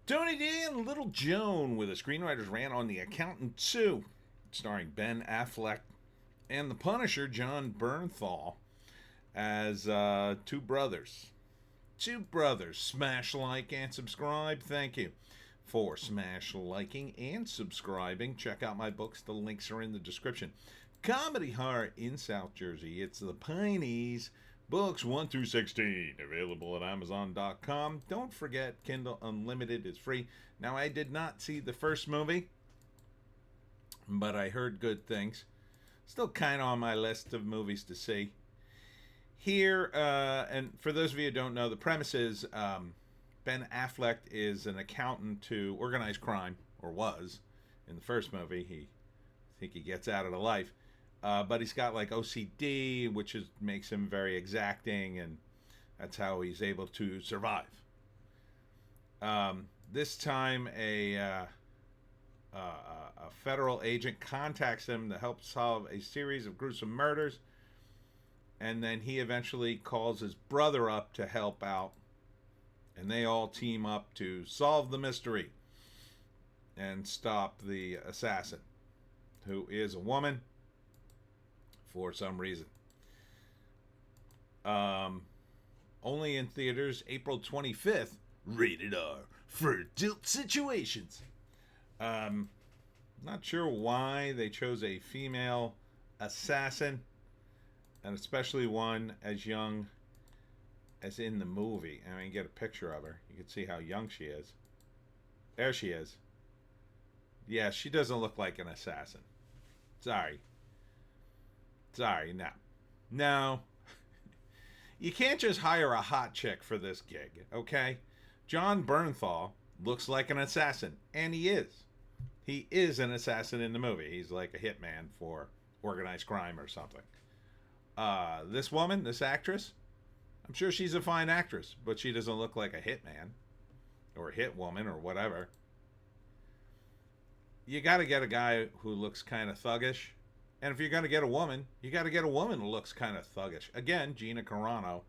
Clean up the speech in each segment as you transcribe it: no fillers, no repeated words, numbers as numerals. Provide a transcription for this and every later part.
Tony D and Little Joan with a screenwriter's rant on The Accountant 2, starring Ben Affleck and the Punisher, John Bernthal, as two brothers. Two brothers. Smash like and subscribe. Thank you for smash liking and subscribing. Check out my books. The links are in the description. Comedy horror in South Jersey. It's the Pineys. Books 1 through 16, available at Amazon.com. Don't forget, Kindle Unlimited is free. Now, I did not see the first movie, but I heard good things. Still kind of on my list of movies to see. Here, and for those of you who don't know, the premise is Ben Affleck is an accountant to organized crime, or was. In the first movie, I think he gets out of the life. But he's got like OCD, which makes him very exacting, and that's how he's able to survive. This time, a federal agent contacts him to help solve a series of gruesome murders, and then he eventually calls his brother up to help out, and they all team up to solve the mystery and stop the assassin, who is a woman. For some reason. Only in theaters April 25th. Rated R for adult situations. Not sure why they chose a female assassin, and especially one as young as in the movie. I mean, get a picture of her. You can see how young she is. There she is. Yeah, she doesn't look like an assassin. Sorry, no. No. You can't just hire a hot chick for this gig, okay? John Bernthal looks like an assassin, and he is. He is an assassin in the movie. He's like a hitman for organized crime or something. This woman, this actress, I'm sure she's a fine actress, but she doesn't look like a hitman or a hit woman or whatever. You got to get a guy who looks kind of thuggish. And if you're going to get a woman, you got to get a woman who looks kind of thuggish. Again, Gina Carano.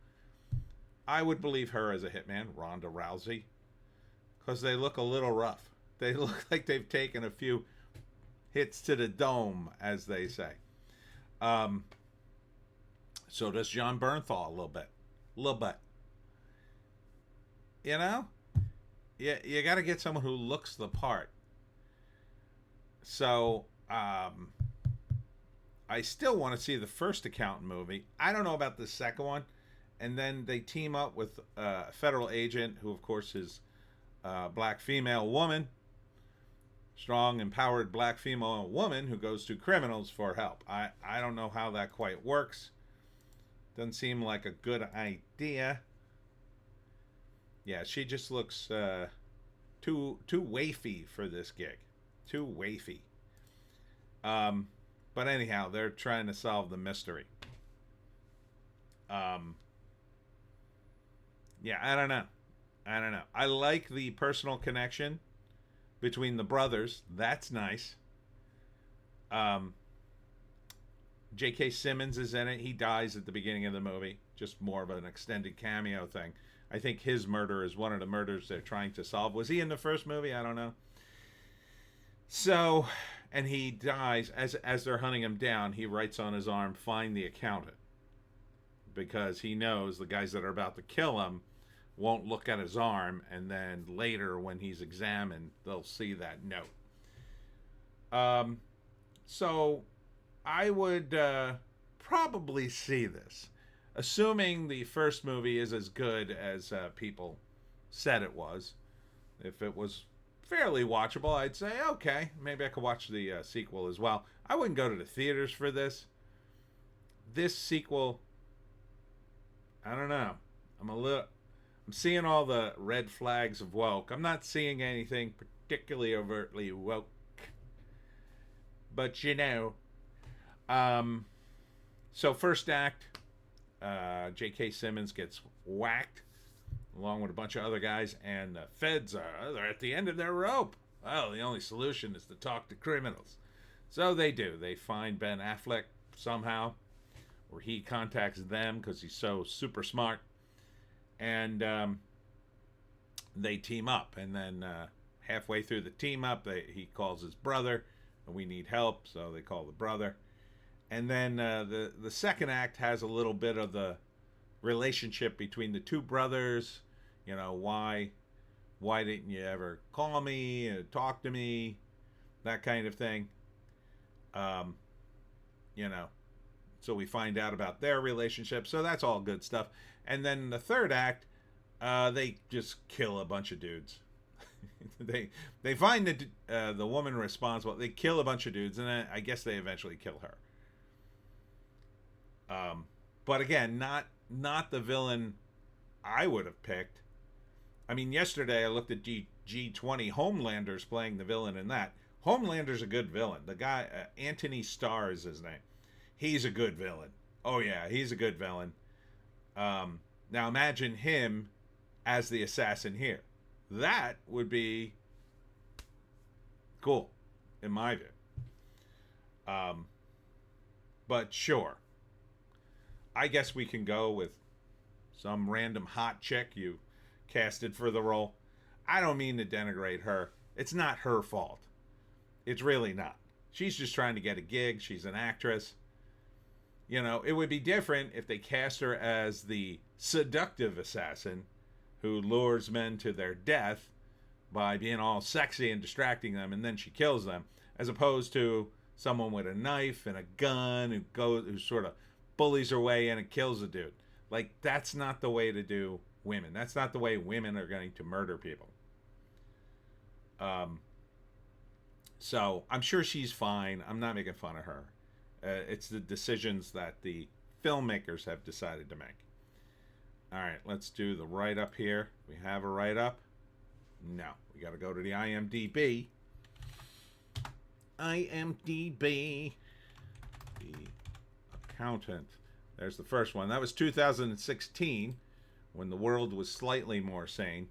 I would believe her as a hitman, Ronda Rousey, because they look a little rough. They look like they've taken a few hits to the dome, as they say. So does John Bernthal a little bit. A little bit. You know? You got to get someone who looks the part. So, I still want to see the first Accountant movie. I don't know about the second one. And then they team up with a federal agent who, of course, is a black female woman. Strong, empowered black female woman who goes to criminals for help. I don't know how that quite works. Doesn't seem like a good idea. Yeah, she just looks too wafy for this gig. Too wafy. But anyhow, they're trying to solve the mystery. Yeah, I don't know. I like the personal connection between the brothers. That's nice. J.K. Simmons is in it. He dies at the beginning of the movie. Just more of an extended cameo thing. I think his murder is one of the murders they're trying to solve. Was he in the first movie? I don't know. So, and he dies. As they're hunting him down, he writes on his arm, "Find the accountant." Because he knows the guys that are about to kill him won't look at his arm, and then later when he's examined, they'll see that note. So, I would probably see this. Assuming the first movie is as good as people said it was. If it was fairly watchable, I'd say, okay, maybe I could watch the sequel as well. I wouldn't go to the theaters for this. This sequel, I don't know. I'm seeing all the red flags of woke. I'm not seeing anything particularly overtly woke. But you know. So first act, J.K. Simmons gets whacked along with a bunch of other guys, and the feds they're at the end of their rope. Well, the only solution is to talk to criminals. So they do. They find Ben Affleck somehow, or he contacts them because he's so super smart. And they team up, and then halfway through the team up, he calls his brother, and we need help, so they call the brother. And then the second act has a little bit of the relationship between the two brothers. You know, why didn't you ever call me and talk to me, that kind of thing. Um, you know, so we find out about their relationship. So that's all good stuff. And then the third act, they just kill a bunch of dudes. they find the woman responsible. They kill a bunch of dudes, and I guess they eventually kill her. But again, not the villain I would have picked. I mean, yesterday I looked at G20. Homelander's playing the villain in that. Homelander's a good villain. The guy, Anthony Starr is his name. He's a good villain. Oh yeah, he's a good villain. Now imagine him as the assassin here. That would be cool, in my view. But sure. I guess we can go with some random hot chick you casted for the role. I don't mean to denigrate her. It's not her fault. It's really not. She's just trying to get a gig. She's an actress. You know, it would be different if they cast her as the seductive assassin who lures men to their death by being all sexy and distracting them, and then she kills them, as opposed to someone with a knife and a gun who sort of bullies her way in and kills a dude. Like, that's not the way to do women. That's not the way women are going to murder people. So I'm sure she's fine. I'm not making fun of her. It's the decisions that the filmmakers have decided to make. All right, let's do the write-up here. We have a write-up? No, we got to go to the IMDb. IMDb. The accountant. There's the first one. That was 2016, when the world was slightly more sane.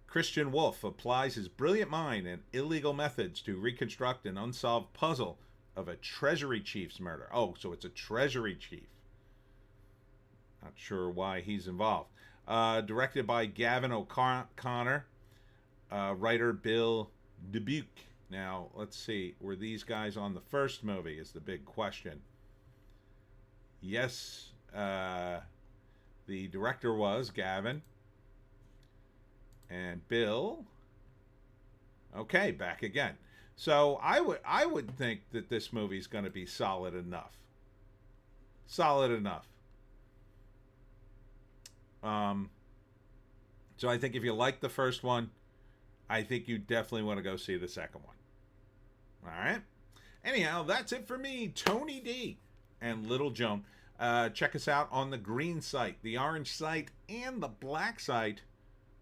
Christian Wolff applies his brilliant mind and illegal methods to reconstruct an unsolved puzzle of a Treasury chief's murder. Oh, so it's a Treasury chief. Not sure why he's involved. Directed by Gavin O'Connor. Writer Bill Dubuque. Now, let's see. Were these guys on the first movie is the big question. Yes, the director was Gavin. And Bill. Okay, back again. So I would think that this movie's going to be solid enough. Solid enough. So I think if you like the first one, I think you definitely want to go see the second one. All right. Anyhow, that's it for me, Tony D and Little Joan. Check us out on the green site, the orange site, and the black site,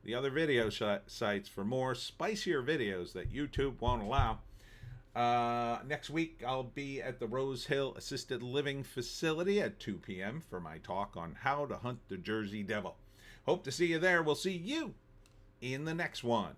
the other video sites, for more spicier videos that YouTube won't allow. Next week, I'll be at the Rose Hill Assisted Living Facility at 2 p.m. for my talk on how to hunt the Jersey Devil. Hope to see you there. We'll see you in the next one.